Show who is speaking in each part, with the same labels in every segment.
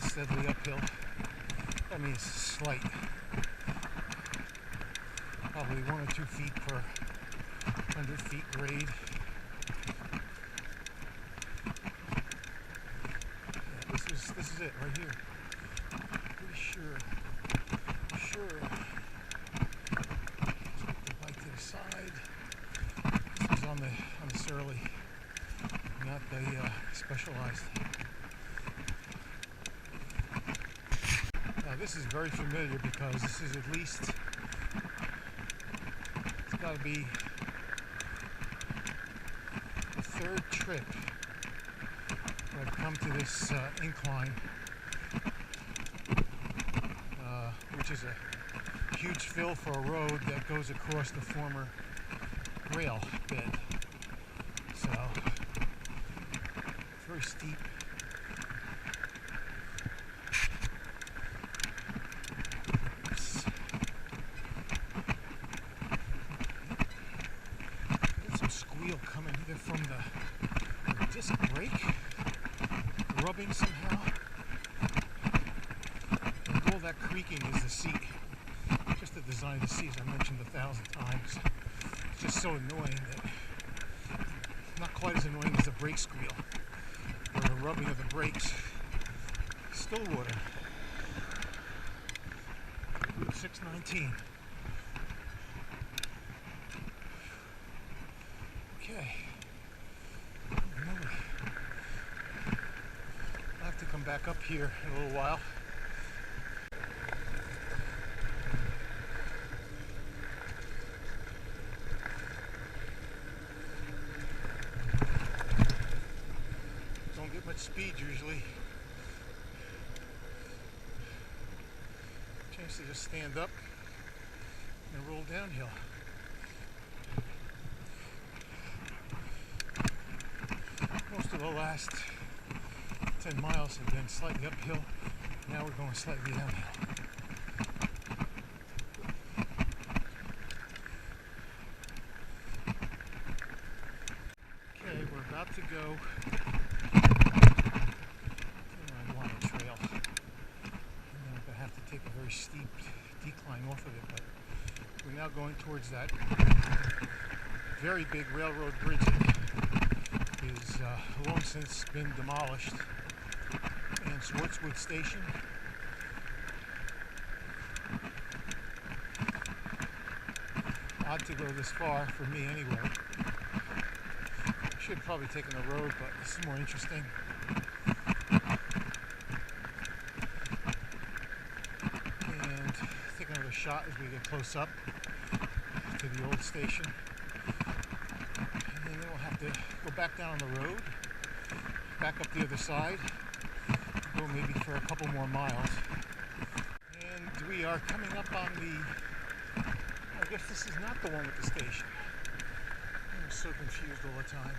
Speaker 1: steadily uphill. I mean, it's slight. Probably 1 or 2 feet per 100 feet grade. Yeah, this is it right here. Pretty sure. Take the bike to the side. This is on the Surly, not the Specialized. Now this is very familiar because this is at least, it's got to be the 3rd trip where I've come to this incline, which is a huge fill for a road that goes across the former rail bed. So it's very steep. Coming either from the disc brake, rubbing somehow, and all that creaking is the seat. Just the design of the seat, as I mentioned 1,000 times. It's just so annoying that, not quite as annoying as the brake squeal, or the rubbing of the brakes. Stillwater, 619. Okay, I'll have to come back up here in a little while. Don't get much speed usually. Chance to just stand up and roll downhill. Most of the last 10 miles have been slightly uphill. Now we're going slightly downhill. Okay, we're about to go to my line trail. And I'm going to have to take a very steep decline off of it, but we're now going towards that very big railroad bridge is long since been demolished, and Swartswood Station. Odd to go this far for me anyway. Should have probably taken the road, but this is more interesting. And take another shot as we get close up to the old station. And then we'll have to go back down on the road, back up the other side, go maybe for a couple more miles. And we are coming up on the, I guess this is not the one with the station. I'm so confused all the time.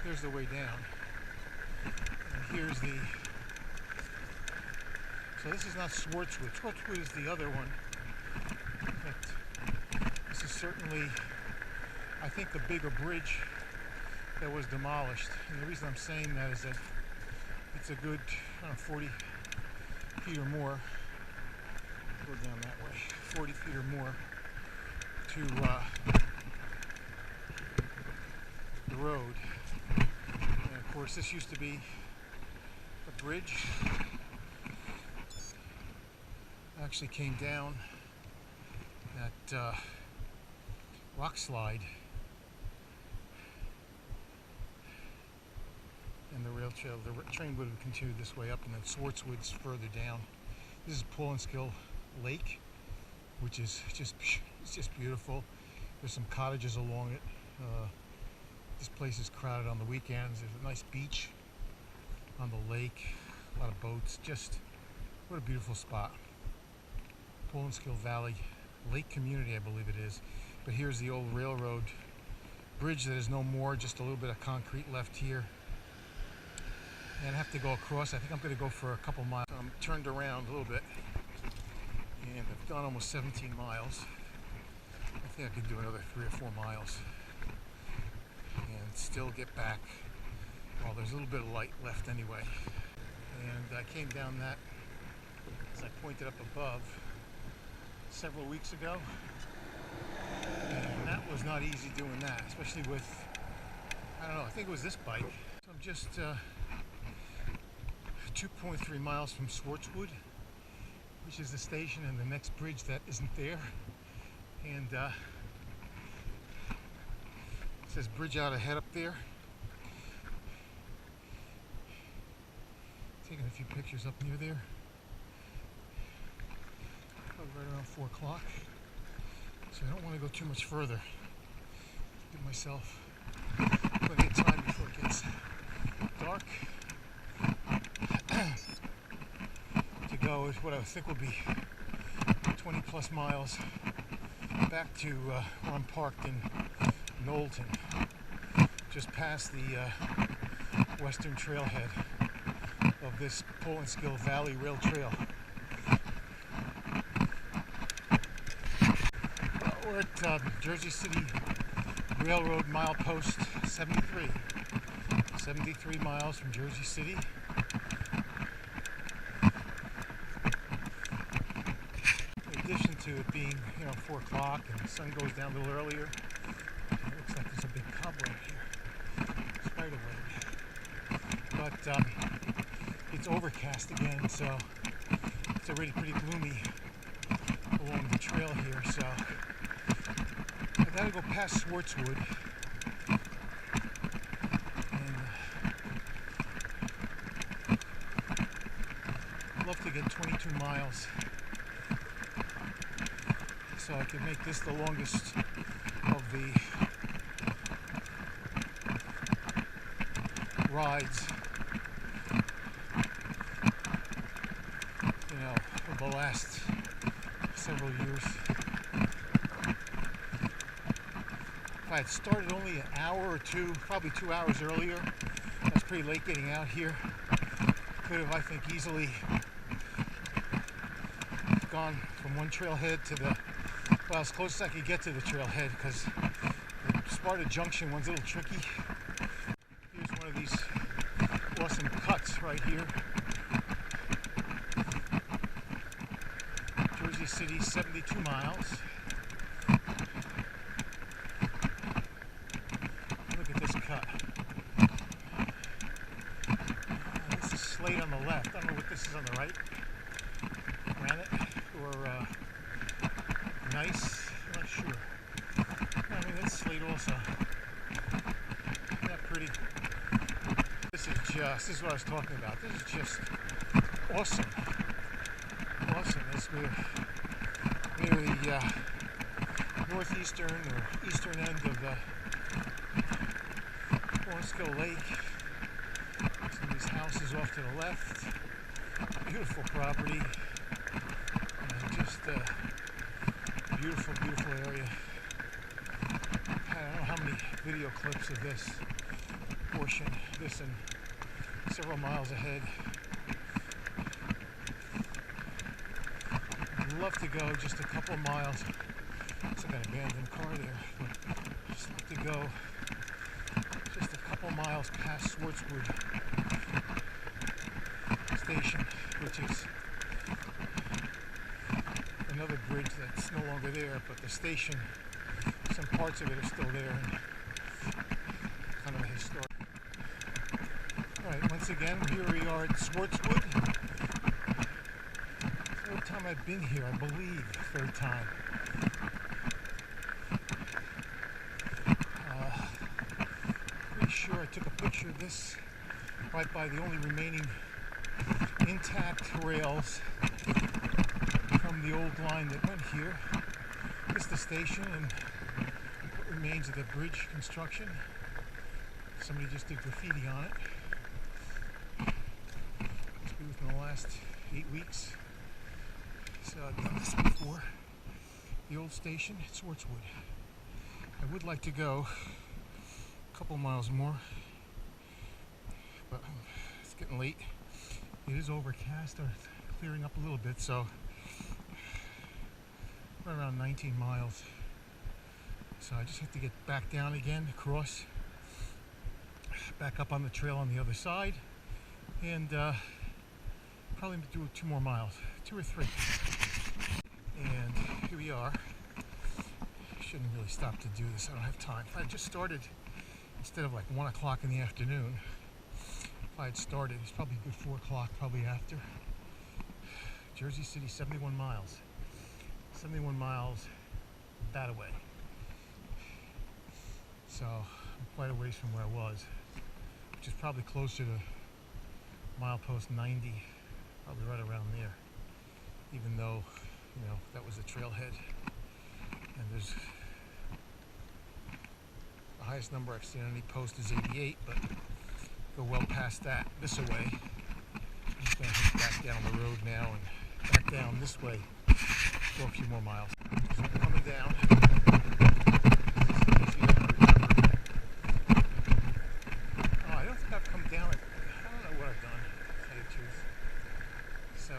Speaker 1: Here's the way down. And here's the, so this is not Swartswood. Swartswood is the other one. But this is certainly, I think, the bigger bridge that was demolished. And the reason I'm saying that is that it's a good 40 feet or more, go down that way, 40 feet or more to the road. And of course this used to be a bridge. Actually came down that rock slide, and the rail trail, the train would have continued this way up, and then Swartswood's further down. This is Paulinskill Lake, which is just beautiful. There's some cottages along it. This place is crowded on the weekends. There's a nice beach on the lake, a lot of boats. Just what a beautiful spot. Paulinskill Valley Lake Community, I believe it is. But here's the old railroad bridge that is no more, just a little bit of concrete left here. And I have to go across. I think I'm going to go for a couple miles. I'm turned around a little bit, and I've done almost 17 miles. I think I could do another 3 or 4 miles and still get back. Well, there's a little bit of light left anyway. And I came down that, as I pointed up above, several weeks ago, and that was not easy doing that, especially with, I don't know, I think it was this bike. So I'm just 2.3 miles from Swartswood, which is the station, and the next bridge that isn't there. And it says bridge out ahead up there. Taking a few pictures up near there. Probably right around 4 o'clock. So I don't want to go too much further. Give myself plenty of time before it gets dark. To go is what I think will be 20 plus miles back to where I'm parked in Knowlton, just past the western trailhead of this Paulinskill Valley Rail Trail. We're at Jersey City Railroad milepost 73. 73 miles from Jersey City. In addition to it being, 4 o'clock and the sun goes down a little earlier, it looks like there's a big cobweb here, spider web. But it's overcast again, so it's already pretty gloomy along the trail here. So I gotta go past Swartswood, and I'd love to get 22 miles so I can make this the longest of the rides, of the last several years. If I had started only an hour or two, probably 2 hours earlier, I was pretty late getting out here, could have, I think, easily gone from one trailhead to the, well, as close as I could get to the trailhead, because the Sparta Junction one's a little tricky. Here's one of these awesome cuts right here. Jersey City, 72 miles. Look at this cut. This is slate on the left. I don't know what this is on the right. Granite or nice. I'm not sure. I mean, that's slate also. Isn't that pretty? This is what I was talking about. This is just awesome. Awesome. It's near the northeastern or eastern end of the Paulinskill Lake. Some of these houses off to the left. Beautiful property. And just beautiful, beautiful area. I don't know how many video clips of this portion, this and several miles ahead. I'd love to go just a couple miles. It's like an abandoned car there. But just like to go just a couple miles past Swartswood Station, which is another bridge that's no longer there, but the station, some parts of it are still there, and kind of a historic. Alright, once again, here we are at Swartswood. Third time I've been here, I believe. Third time. Pretty sure I took a picture of this right by the only remaining intact rails from the old line that went here. This is the station and what remains of the bridge construction. Somebody just did graffiti on it. Must be within the last 8 weeks. So I've done this before. The old station at Swartswood. I would like to go a couple miles more, but it's getting late. It is overcast or clearing up a little bit, so we're around 19 miles. So I just have to get back down again, across, back up on the trail on the other side, and Probably do 2 more miles, 2 or 3. And here we are. Shouldn't really stop to do this. I don't have time. If I just started instead of like 1 o'clock in the afternoon, if I had started, it's probably a good 4 o'clock, probably after. Jersey City, 71 miles. 71 miles that away. So I'm quite a ways from where I was, which is probably closer to milepost 90, probably right around there. Even though, you know, that was a trailhead, and there's the highest number I've seen on any post is 88, but go well past that this way. I'm just going to head back down the road now and back down this way, go a few more miles. So I'm coming down. Oh, I don't think I've come down. I don't know what I've done, to tell you the truth. So,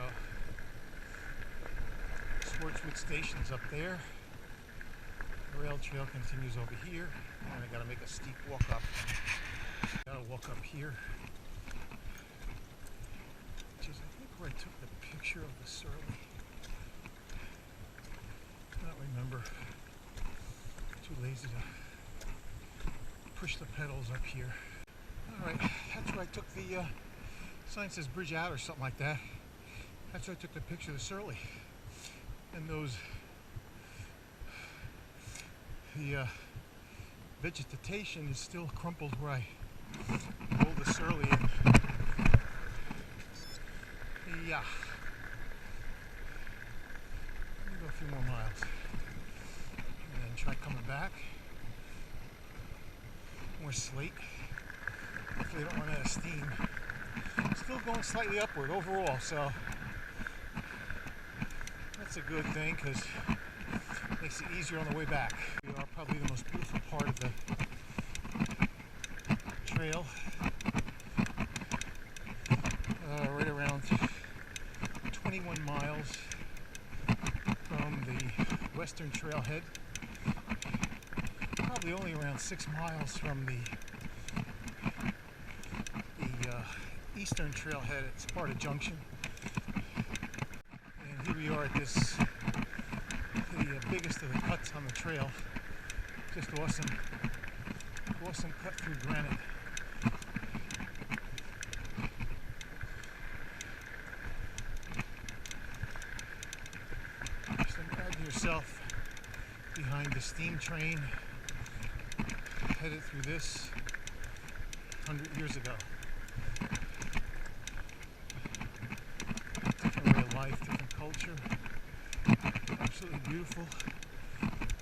Speaker 1: Swartswood Station's up there. The rail trail continues over here, and I gotta make a steep walk up. Gotta walk up here, which is I think where I took the picture of the surly. I don't remember. Too lazy to push the pedals up here. Alright, that's where I took the sign says bridge out or something like that. That's where I took the picture of the surly. And the vegetation is still crumpled where I rolled the surly in. Yeah. Let me go a few more miles. And then try coming back. More slate. Hopefully I don't run out of steam. Still going slightly upward overall, so that's a good thing because it makes it easier on the way back. We are probably the most beautiful part of the trail. Right around 21 miles from the western trailhead. Probably only around 6 miles from the eastern trailhead at Sparta Junction. And here we are at this, the biggest of the cuts on the trail. Just awesome, awesome cut through granite. Just imagine yourself behind the steam train headed through this 100 years ago. Different way of life, different culture. Absolutely beautiful,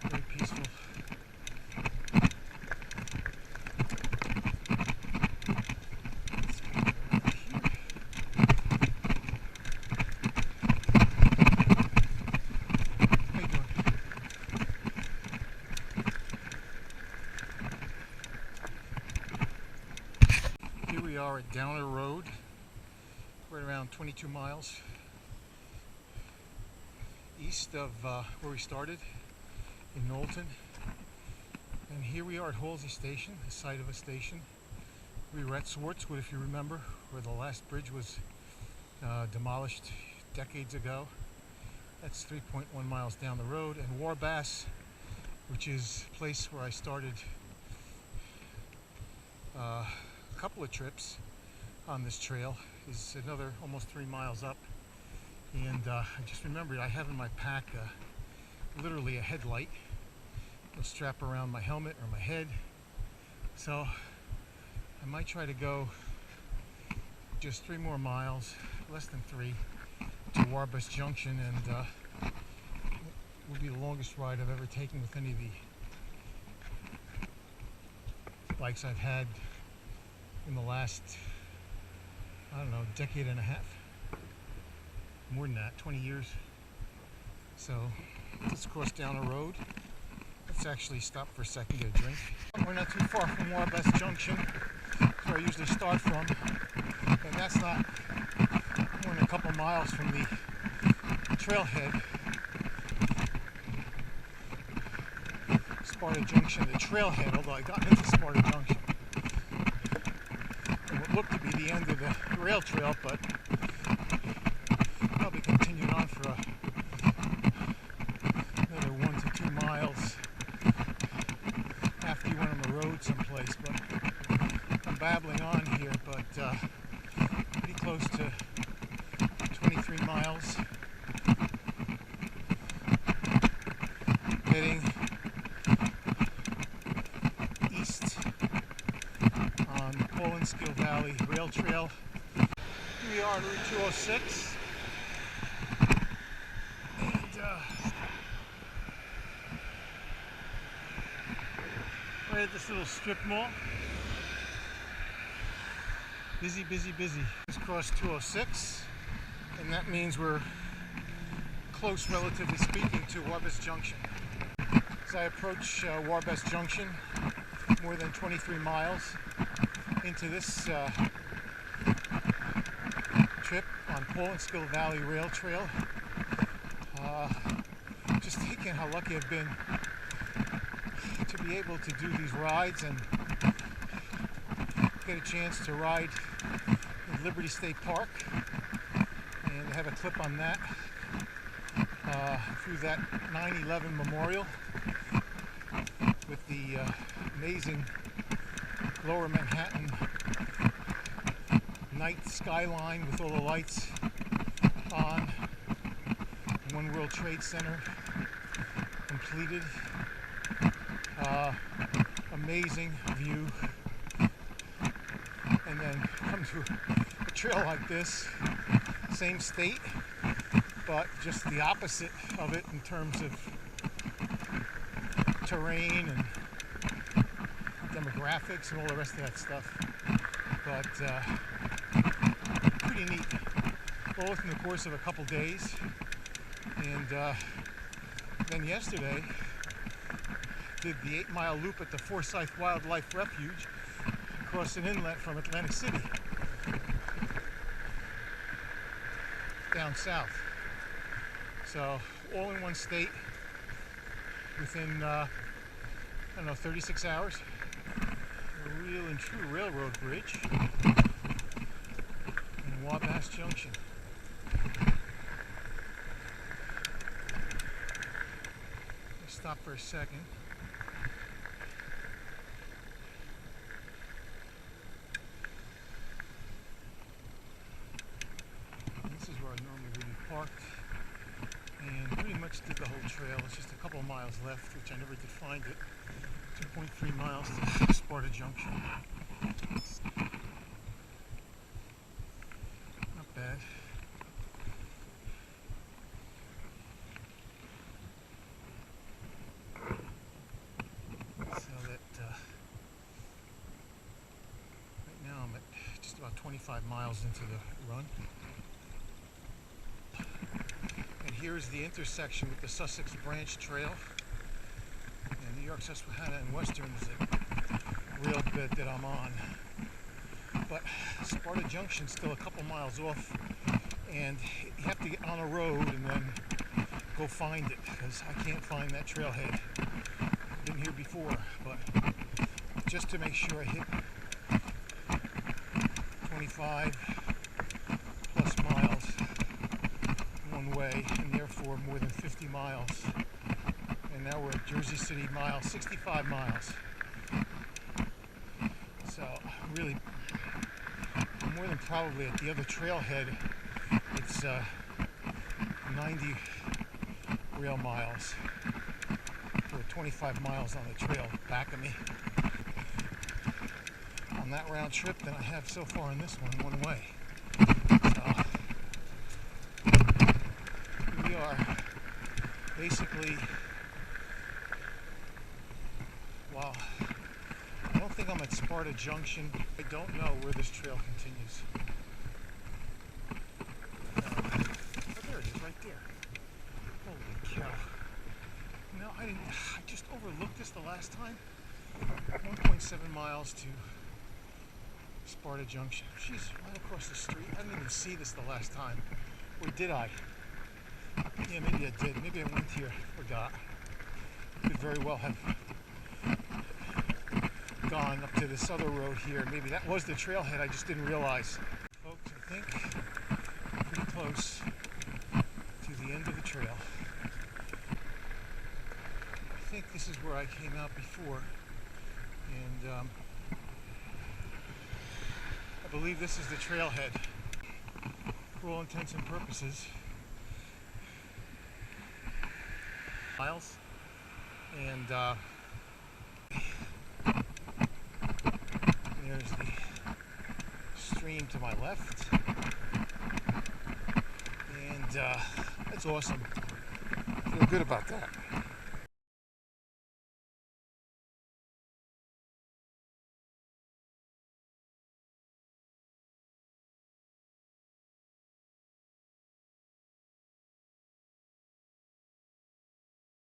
Speaker 1: very peaceful. We are at Downer Road, right around 22 miles east of where we started in Knowlton. And here we are at Halsey Station, the site of a station. We were at Swartswood, if you remember, where the last bridge was demolished decades ago. That's 3.1 miles down the road. And Warbass, which is a place where I started a couple of trips on this trail, is another almost 3 miles up. And I just remembered I have in my pack literally a headlight. It'll strap around my helmet or my head. So I might try to go just 3 more miles, less than 3, to Warbass Junction, and it will be the longest ride I've ever taken with any of the bikes I've had in the last, I don't know, decade and a half. More than that, 20 years. So let's cross down a road. Let's actually stop for a second, get a drink. We're not too far from Warbass Junction. That's where I usually start from. And that's not more than a couple miles from the trailhead. Sparta Junction, the trailhead, although I got into Sparta Junction. It would look to be the end of the rail trail, but pretty close to 23 miles. Heading east on the Paulinskill Valley Rail Trail. Here we are on Route 206. And right at this little strip mall. Busy, busy, busy. Just crossed 206, and that means we're close, relatively speaking, to Warbest Junction. As I approach Warbest Junction, more than 23 miles into this trip on Paulinskill Valley Rail Trail, just thinking how lucky I've been to be able to do these rides and get a chance to ride in Liberty State Park, and have a clip on that through that 9/11 memorial with the amazing Lower Manhattan night skyline with all the lights on. One World Trade Center completed. Amazing view. And then come to a trail like this, same state, but just the opposite of it in terms of terrain and demographics and all the rest of that stuff. But pretty neat, all within the course of a couple days. And then yesterday did the 8-mile loop at the Forsyth Wildlife Refuge across an inlet from Atlantic City down south. So all in one state within I don't know, 36 hours. A real and true railroad bridge in Warbest Junction. Let's stop for a second. This is where I normally would be parked, and pretty much did the whole trail. It's just a couple of miles left, which I never did find it. 2.3 miles to Sparta Junction. Not bad. So that right now I'm at just about 25 miles into the run. And here's the intersection with the Sussex Branch Trail. And New York, Susquehanna, and Western is a real bit that I'm on. But Sparta Junction's still a couple miles off, and you have to get on a road and then go find it, because I can't find that trailhead. I've been here before, but just to make sure I hit 25 plus miles one way, and therefore more than 50 miles. And now we're at Jersey City mile, 65 miles. So really, more than probably at the other trailhead, it's 90 rail miles for 25 miles on the trail back of me. On that round trip than I have so far on this one way. So here we are, basically. Wow, I don't think I'm at Sparta Junction. I don't know where this trail continues. Oh, there it is, right there. Holy cow. No, I just overlooked this the last time. 1.7 miles to Sparta Junction. Jeez, right across the street. I didn't even see this the last time. Or did I? Yeah, maybe I did. Maybe I went here, forgot. Could very well have gone up to this other road here. Maybe that was the trailhead, I just didn't realize. Folks, I think pretty close to the end of the trail. I think this is where I came out before, and I believe this is the trailhead for all intents and purposes. Miles, and there's the stream to my left, and that's awesome. I feel good about that.